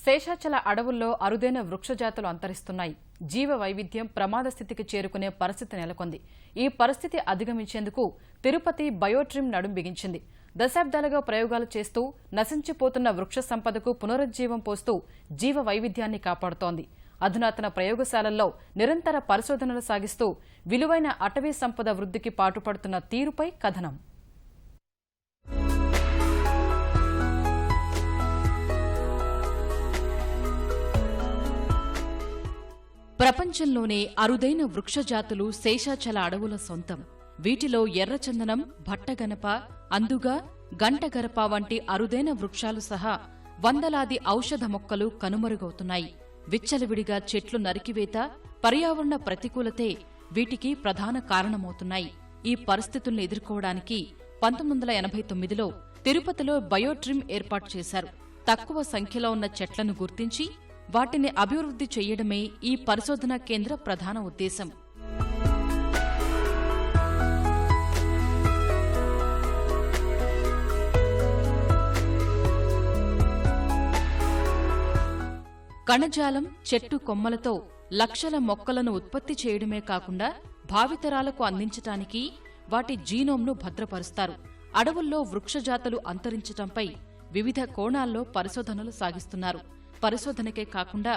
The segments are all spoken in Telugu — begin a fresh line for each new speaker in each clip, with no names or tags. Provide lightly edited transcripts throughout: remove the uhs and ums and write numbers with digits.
శేషాచల అడవుల్లో అరుదైన వృక్షజాతులు అంతరిస్తున్నాయి. జీవ వైవిధ్యం ప్రమాద స్థితికి చేరుకునే పరిస్థితి నెలకొంది. ఈ పరిస్థితి అధిగమించేందుకు తిరుపతి బయోట్రిమ్ నడుం బిగించింది. దశాబ్దాలుగా ప్రయోగాలు చేస్తూ నశించిపోతున్న వృక్ష సంపదకు పునరుజ్జీవం పోస్తూ జీవ వైవిధ్యాన్ని కాపాడుతోంది. అధునాతన ప్రయోగశాలల్లో నిరంతర పరిశోధనలు సాగిస్తూ విలువైన అటవీ సంపద వృద్ధికి పాటుపడుతున్న తీరుపై కథనం. ప్రపంచంలోనే అరుదైన వృక్షజాతులు శేషాచల అడవుల సొంతం. వీటిలో ఎర్రచందనం, భట్టగనప, అందుగ, గంటగరప వంటి అరుదైన వృక్షాలు సహా వందలాది ఔషధ మొక్కలు కనుమరుగవుతున్నాయి. విచ్చలవిడిగా చెట్లు నరికివేత, పర్యావరణ ప్రతికూలతే వీటికి ప్రధాన కారణమవుతున్నాయి. ఈ పరిస్థితుల్ని ఎదుర్కోవడానికి 1989లో తిరుపతిలో బయోట్రిమ్ ఏర్పాటు చేశారు. తక్కువ సంఖ్యలో ఉన్న చెట్లను గుర్తించి వాటిని అభివృద్ధి చేయడమే ఈ పరిశోధనా కేంద్ర ప్రధాన ఉద్దేశం. కణజాలం, చెట్టు కొమ్మలతో లక్షల మొక్కలను ఉత్పత్తి చేయడమే కాకుండా భావితరాలకు అందించటానికి వాటి జీనోమ్ను భద్రపరుస్తారు. అడవుల్లో వృక్షజాతులు అంతరించటంపై వివిధ కోణాల్లో పరిశోధనలు సాగిస్తున్నారు. పరిశోధనకే కాకుండా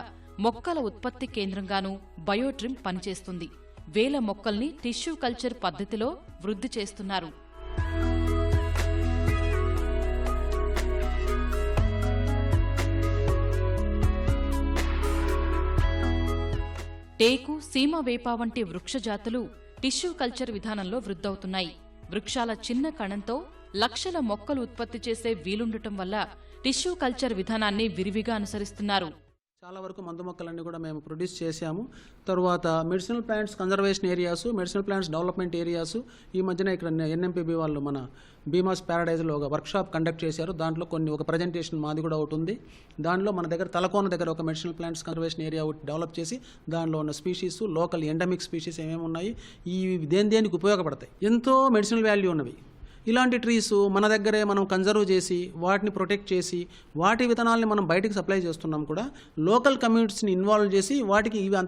మొక్కల ఉత్పత్తి కేంద్రంగానూ బయోట్రిమ్ పనిచేస్తుంది. వేల మొక్కల్ని టిష్యూ కల్చర్ పద్ధతిలో వృద్ధి చేస్తున్నారు. టేకు, సీమవేప వంటి వృక్షజాతులు టిష్యూ కల్చర్ విధానంలో వృద్ధవుతున్నాయి. వృక్షాల చిన్న కణంతో లక్షల మొక్కలు ఉత్పత్తి చేసే వీలుండటం వల్ల టిష్యూ కల్చర్ విధానాన్ని విరివిగా అనుసరిస్తున్నారు.
చాలా వరకు మందు మొక్కలన్నీ కూడా మేము ప్రొడ్యూస్ చేశాము. తర్వాత medicinal plants conservation areas, medicinal plants development areas ఈ మధ్యన ఇక్కడ ఎన్ఎంపీబీ వాళ్ళు మన భీమాస్ ప్యారడైజ్లో ఒక వర్క్షాప్ కండక్ట్ చేశారు. దాంట్లో ఒక ప్రజెంటేషన్ మాది కూడా ఒకటి ఉంది. దానిలో మన దగ్గర తలకోన దగ్గర ఒక medicinal plants conservation area develop చేసి దానిలో ఉన్న స్పీషీస్, లోకల్ ఎండమిక్ స్పీషీస్ ఏమేమి ఉన్నాయి, ఈ దేనికి ఉపయోగపడతాయి, ఎంతో మెడిసినల్ వాల్యూ ఉన్నవి. ఇలాంటి ట్రీస్ మన దగ్గరే మనం కన్జర్వ్ చేసి వాటిని ప్రొటెక్ట్ చేసి వాటి విత్తనాలని మనం బయటికి సప్లై చేస్తున్నాం. కూడా లోకల్ కమ్యూనిటీస్ని ఇన్వాల్వ్ చేసి వాటికి ఇవి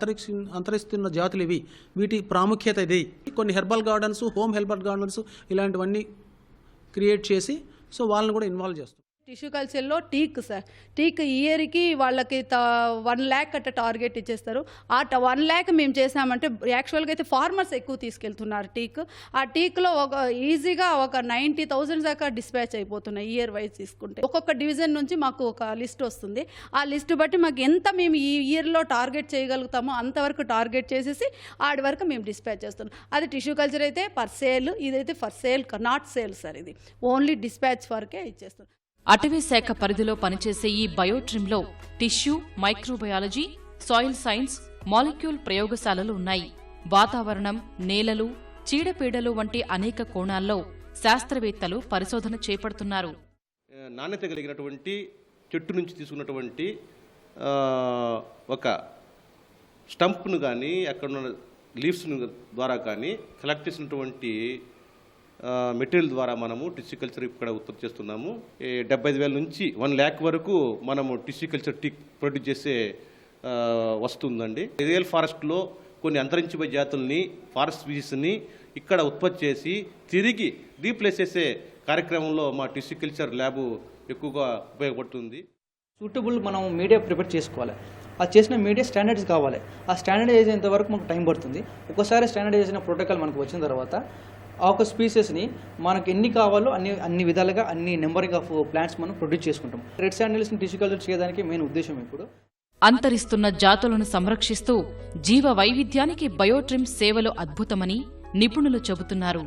అంతరిస్తున్న జాతులు ఇవి, వీటి ప్రాముఖ్యత ఇది. కొన్ని herbal gardens, home herbal gardens ఇలాంటివన్నీ క్రియేట్ చేసి సో వాళ్ళని కూడా ఇన్వాల్వ్ చేస్తాం.
టిష్యూ కల్చర్లో టీక్ సార్, టీక్ ఇయర్కి వాళ్ళకి 1 lakh అట్ట టార్గెట్ ఇచ్చేస్తారు. ఆ 1 lakh మేము చేసామంటే యాక్చువల్గా అయితే ఫార్మర్స్ ఎక్కువ తీసుకెళ్తున్నారు టీక్. ఆ టీక్లో ఈజీగా ఒక 90,000 దాకా డిస్పాచ్ అయిపోతున్నాయి ఇయర్ వైజ్ తీసుకుంటే. ఒక్కొక్క డివిజన్ నుంచి మాకు ఒక లిస్ట్ వస్తుంది. ఆ లిస్ట్ బట్టి మాకు ఎంత మేము ఈ ఇయర్లో టార్గెట్ చేయగలుగుతామో అంతవరకు టార్గెట్ చేసేసి ఆడి వరకు మేము డిస్పాచ్ చేస్తున్నాం. అది టిష్యూ కల్చర్ అయితే పర్ సేల్, ఇదైతే for sale not sale sir. ఇది ఓన్లీ డిస్పాచ్ వరకే ఇచ్చేస్తున్నాం.
అటవీ శాఖ పరిధిలో పనిచేసే ఈ బయోట్రిమ్లో tissue, microbiology, soil science, molecule ప్రయోగశాలలు ఉన్నాయి. వాతావరణం, నేలలు, చీడపీడలు వంటి అనేక కోణాల్లో శాస్త్రవేత్తలు పరిశోధన చేపడుతున్నారు.
నాణ్యత కలిగినటువంటి చెట్టు నుంచి తీసుకున్నటువంటి ఒక స్టంప్ను కానీ అక్కడ ఉన్న లీవ్స్ ద్వారా కానీ కలెక్ట్ చేసినటువంటి మెటీరియల్ ద్వారా మనము టిష్యూ కల్చర్ ఇక్కడ ఉత్పత్తి చేస్తున్నాము. 75,000 నుంచి 1 lakh వరకు మనము టిష్యూ కల్చర్ టీక్ ప్రొడ్యూస్ చేసే వస్తుందండి. రియల్ ఫారెస్ట్లో కొన్ని అంతరించిపోయే జాతుల్ని, ఫారెస్ట్ స్పీషీస్ని ఇక్కడ ఉత్పత్తి చేసి తిరిగి రీప్లేస్ చేసే కార్యక్రమంలో మా టిష్యూ కల్చర్ ల్యాబ్ ఎక్కువగా ఉపయోగపడుతుంది.
సూటబుల్ మనం మీడియా ప్రిపేర్ చేసుకోవాలి. అది చేసిన మీడియా స్టాండర్డ్స్ కావాలి. ఆ స్టాండర్డైజ్ అయ్యేంత వరకు మనకు టైం పడుతుంది. ఒకసారి స్టాండర్డైజ్ అయిన ప్రోటోకాల్ మనకు వచ్చిన తర్వాత ఆ ఒక స్పీసెస్ని మనకు ఎన్ని కావాలో అన్ని విధాలుగా అన్ని నెంబరింగ్ ఆఫ్ ప్లాంట్స్ మనం ప్రొడ్యూస్ చేసుకుంటాం. రెడ్ శాండిల్స్ని టిష్యూ కల్చర్ చేయడానికి మెయిన్ ఉద్దేశం ఇప్పుడు.
అంతరిస్తున్న జాతులను సంరక్షిస్తూ జీవ వైవిధ్యానికి బయోట్రిమ్ సేవలు అద్భుతమని నిపుణులు చెబుతున్నారు.